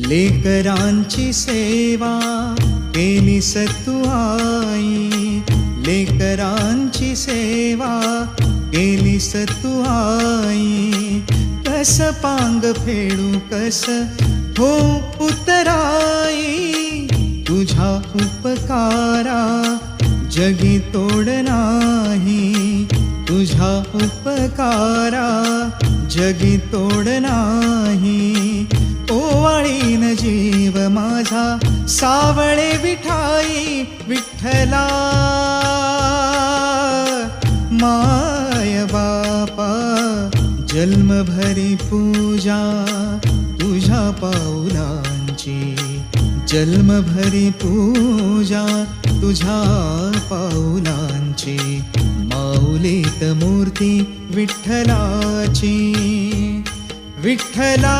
लेकरांची सेवा केलीस तू आई, लेकरांची सेवा केलीस तू आई. कस पांग फेडू कस हो उतराई, तुझ्या उपकारा जगी तोड नाही, तुझ्या उपकारा जगी तोड नाही. ओवाळीन जीव माझा सावळे विठाई, विठ्ठला माय बापा जन्मभरी पूजा तुझ्या पाऊलांची, जन्मभरी पूजा तुझ्या पाऊलांची. माऊलीत मूर्ती विठ्ठलाची, विठ्ठला